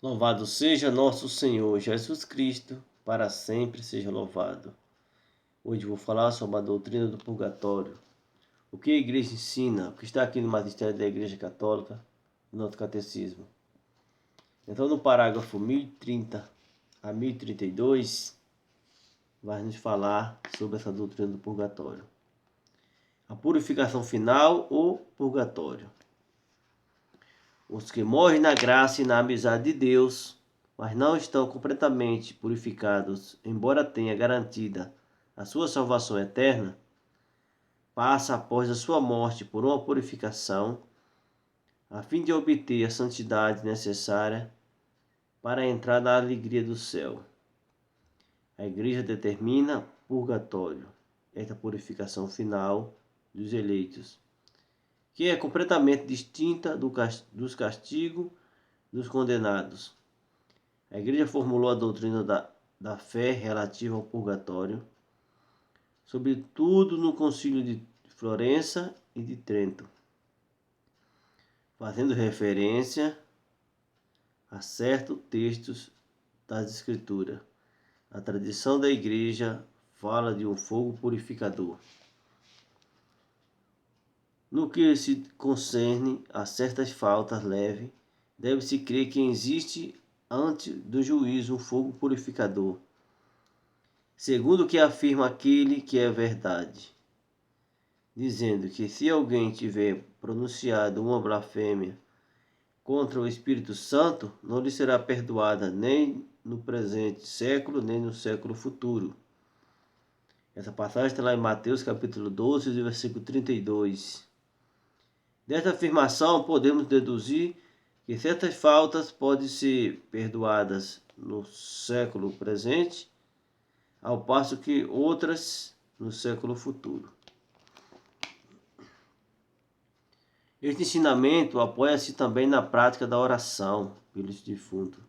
Louvado seja nosso Senhor Jesus Cristo, para sempre seja louvado. Hoje vou falar sobre a doutrina do purgatório. O que a igreja ensina, o que está aqui no magistério da Igreja Católica, no nosso catecismo. Então, no parágrafo 1030 a 1032, vai nos falar sobre essa doutrina do purgatório. A purificação final ou purgatório. Os que morrem na graça e na amizade de Deus, mas não estão completamente purificados, embora tenha garantida a sua salvação eterna, passa após a sua morte por uma purificação, a fim de obter a santidade necessária para entrar na alegria do céu. A Igreja determina purgatório, esta purificação final dos eleitos, que é completamente distinta dos castigos dos condenados. A Igreja formulou a doutrina da fé relativa ao purgatório, sobretudo no Concílio de Florença e de Trento, fazendo referência a certos textos das Escrituras. A tradição da Igreja fala de um fogo purificador. No que se concerne a certas faltas leves, deve-se crer que existe antes do juízo um fogo purificador, segundo o que afirma aquele que é verdade, dizendo que se alguém tiver pronunciado uma blasfêmia contra o Espírito Santo, não lhe será perdoada nem no presente século, nem no século futuro. Essa passagem está lá em Mateus capítulo 12, versículo 32. Desta afirmação, podemos deduzir que certas faltas podem ser perdoadas no século presente, ao passo que outras no século futuro. Este ensinamento apoia-se também na prática da oração pelos defuntos,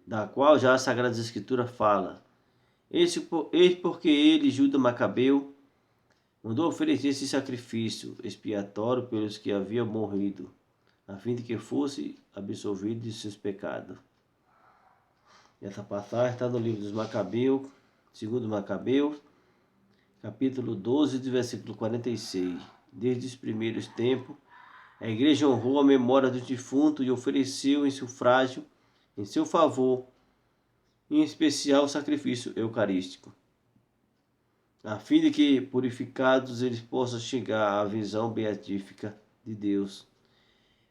da qual já a Sagrada Escritura fala. Eis porque ele, Judas Macabeu, mandou oferecer esse sacrifício expiatório pelos que haviam morrido, a fim de que fosse absolvido de seus pecados. Essa passagem está no livro dos Macabeus, segundo Macabeus, capítulo 12, versículo 46. Desde os primeiros tempos, a igreja honrou a memória dos defuntos e ofereceu em sufrágio, em seu favor, em especial o sacrifício eucarístico, a fim de que, purificados, eles possam chegar à visão beatífica de Deus.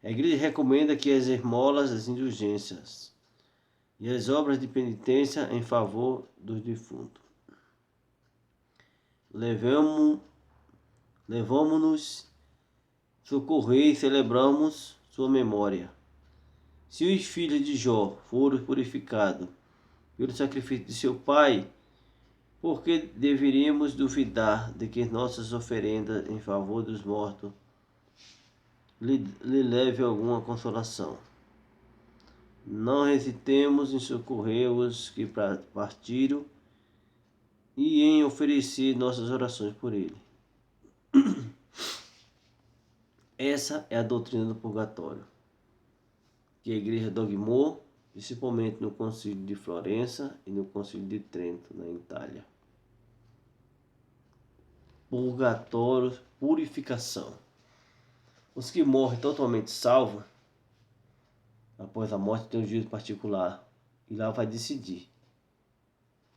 A igreja recomenda que as esmolas, as indulgências e as obras de penitência em favor dos defuntos. Levamo-nos socorrer e celebramos sua memória. Se os filhos de Jó foram purificados pelo sacrifício de seu pai, por que deveríamos duvidar de que nossas oferendas em favor dos mortos lhe leve alguma consolação? Não hesitemos em socorrer os que partiram e em oferecer nossas orações por ele. Essa é a doutrina do purgatório, que a Igreja dogmou, principalmente no Concílio de Florença e no Concílio de Trento, na Itália. Purgatório, purificação. Os que morrem totalmente salvos, após a morte tem um juízo particular, e lá vai decidir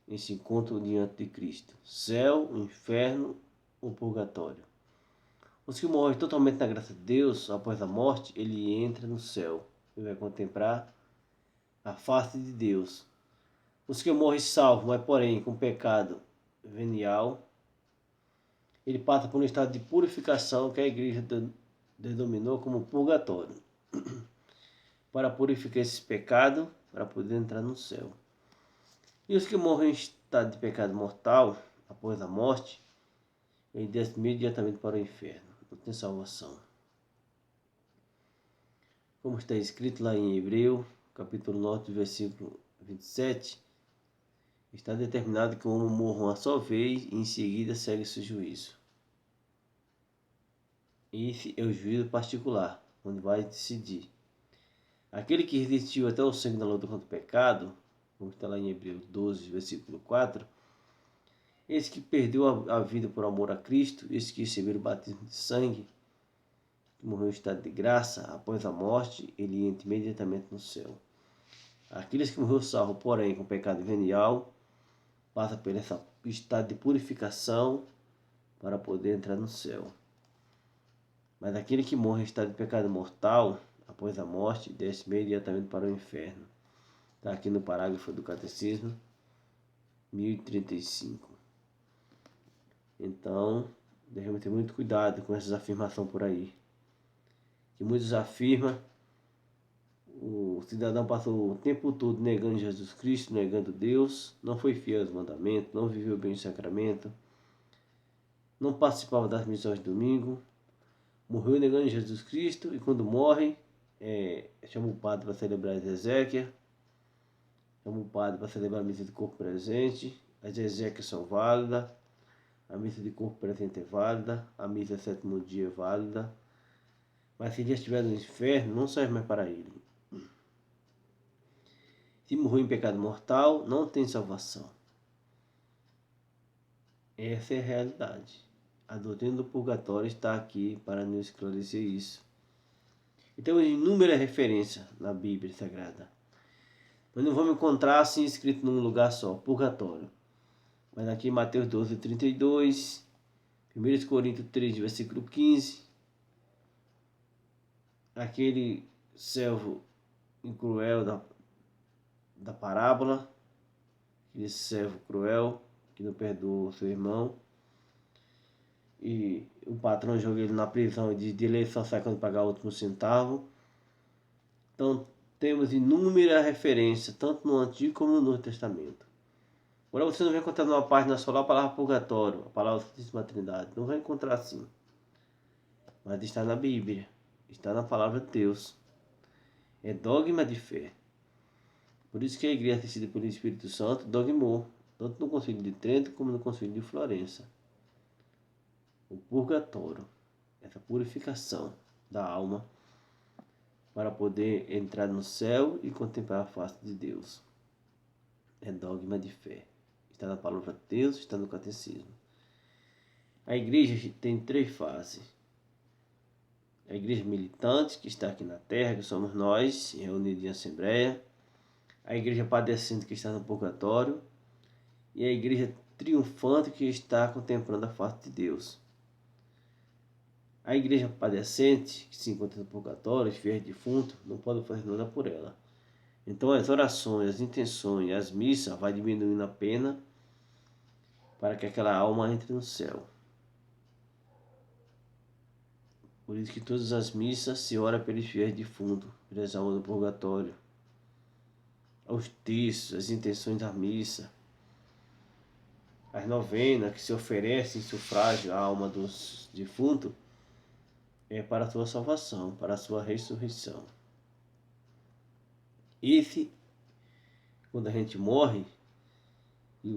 esse encontro diante de Cristo: céu, inferno ou purgatório. Os que morrem totalmente na graça de Deus, após a morte, ele entra no céu e vai contemplar a face de Deus. Os que morrem salvos, mas porém com pecado venial, ele passa por um estado de purificação que a igreja denominou como purgatório, para purificar esses pecados, para poder entrar no céu. E os que morrem em estado de pecado mortal, após a morte, ele desce imediatamente para o inferno, não tem salvação. Como está escrito lá em Hebreu, capítulo 9, versículo 27, está determinado que o homem morra uma só vez e em seguida segue seu juízo. Esse é o juízo particular, onde vai decidir. Aquele que resistiu até o sangue na luta contra o pecado, como está lá em Hebreus 12, versículo 4, esse que perdeu a vida por amor a Cristo, esse que recebeu o batismo de sangue, que morreu em estado de graça, após a morte, ele entra imediatamente no céu. Aqueles que morreu salvo, porém, com pecado venial, passa por esse estado de purificação para poder entrar no céu. Mas aquele que morre em estado de pecado mortal, após a morte, desce imediatamente para o inferno. Está aqui no parágrafo do Catecismo 1035. Então, devemos ter muito cuidado com essas afirmações por aí. Que muitos afirmam, o cidadão passou o tempo todo negando Jesus Cristo, negando Deus, não foi fiel aos mandamentos, não viveu bem o sacramento, não participava das missões de domingo, morreu negando Jesus Cristo e quando morre, chama o padre para celebrar as exéquias, chama o padre para celebrar a missa de corpo presente, as exéquias são válidas, a missa de corpo presente é válida, a missa sétimo dia é válida, mas se ele já estiver no inferno, não serve mais para ele. Se morreu em pecado mortal, não tem salvação. Essa é a realidade. A doutrina do purgatório está aqui para nos esclarecer isso. Então, inúmeras referências na Bíblia Sagrada. Mas não vamos encontrar assim escrito num lugar só, purgatório. Mas aqui em Mateus 12, 32, 1 Coríntios 3, versículo 15, aquele servo cruel da parábola, aquele servo cruel que não perdoa o seu irmão, e o patrão joga ele na prisão e diz: de lei só sai quando pagar o último centavo. Então temos inúmeras referências, tanto no Antigo como no Novo Testamento. Agora você não vai encontrar numa página só lá a palavra purgatório, a palavra Santíssima Trindade. Não vai encontrar assim. Mas está na Bíblia, está na palavra de Deus. É dogma de fé. Por isso que a igreja assistida pelo Espírito Santo dogmou, tanto no Concílio de Trento como no Concílio de Florença. O purgatório, essa purificação da alma para poder entrar no céu e contemplar a face de Deus. É dogma de fé. Está na palavra de Deus, está no catecismo. A igreja tem 3 fases. A igreja militante, que está aqui na terra, que somos nós, reunidos em assembleia. A igreja padecente, que está no purgatório. E a igreja triunfante, que está contemplando a face de Deus. A igreja padecente, que se encontra no purgatório, os fiéis defuntos, não podem fazer nada por ela. Então as orações, as intenções, as missas vai diminuindo a pena para que aquela alma entre no céu. Por isso que todas as missas se ora pelos fiéis defuntos, pelas almas do purgatório. Os textos, as intenções da missa, as novenas que se oferecem em sufrágio à alma dos defuntos, é para a sua salvação, para a sua ressurreição. Quando a gente morre, e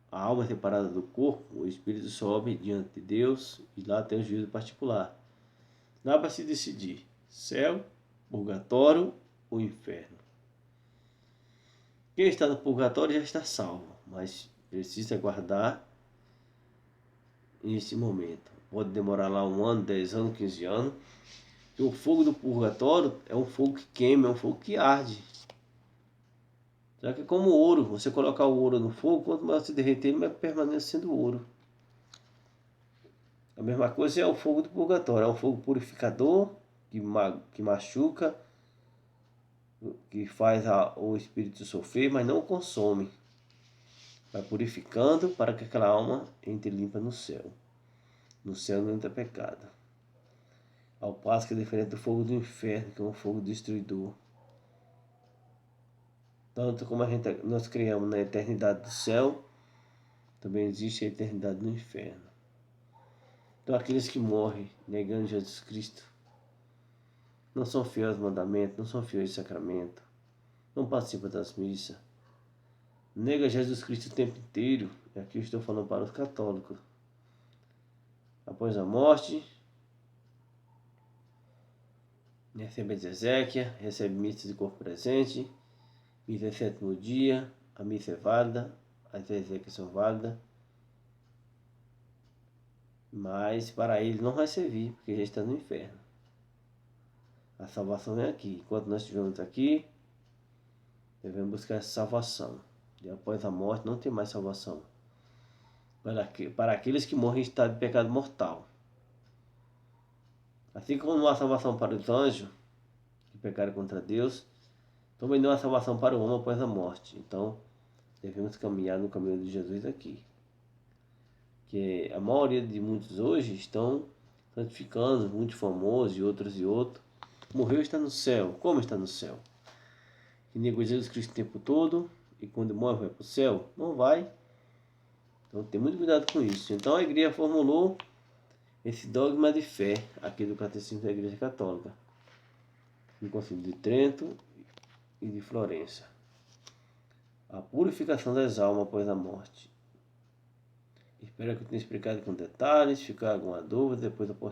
a alma é separada do corpo, o espírito sobe diante de Deus e lá tem o juízo particular. Dá para se decidir, céu, purgatório ou inferno. Quem está no purgatório já está salvo, mas precisa aguardar esse momento. Pode demorar lá 1 ano, 10 anos, 15 anos. E o fogo do purgatório é um fogo que queima, é um fogo que arde. Já que é como ouro, você colocar o ouro no fogo, quanto mais se derreter, ele vai permanecer sendo ouro. A mesma coisa é o fogo do purgatório, é um fogo purificador, que machuca, que faz o espírito sofrer, mas não o consome. Vai purificando para que aquela alma entre limpa no céu. No céu não entra pecado. Ao passo que é diferente do fogo do inferno, que é um fogo destruidor. Tanto como nós criamos na eternidade do céu, também existe a eternidade no inferno. Então aqueles que morrem negando Jesus Cristo, não são fiéis aos mandamentos, não são fiéis ao sacramento, não participam das missas, nega Jesus Cristo o tempo inteiro, e aqui eu estou falando para os católicos. Após a morte, recebe as exéquias, recebe missa de corpo presente, missa é sétimo dia, a missa é válida, as exéquias são válidas, mas para ele não vai servir, porque já está no inferno. A salvação é aqui. Enquanto nós estivermos aqui, devemos buscar essa salvação. E após a morte não tem mais salvação. Para aqueles que morrem em estado de pecado mortal. Assim como não há salvação para os anjos que pecaram contra Deus, também não há salvação para o homem após a morte. Então, devemos caminhar no caminho de Jesus aqui. Que a maioria de muitos hoje estão santificando, muitos famosos e outros. Morreu e está no céu. Como está no céu? Que negou Jesus Cristo o tempo todo e quando morre vai para o céu? Não vai. Então tem muito cuidado com isso. Então a igreja formulou esse dogma de fé aqui do Catecismo da Igreja Católica, no Concílio de Trento e de Florença. A purificação das almas após a morte. Espero que eu tenha explicado com detalhes. Se ficar alguma dúvida, depois eu posso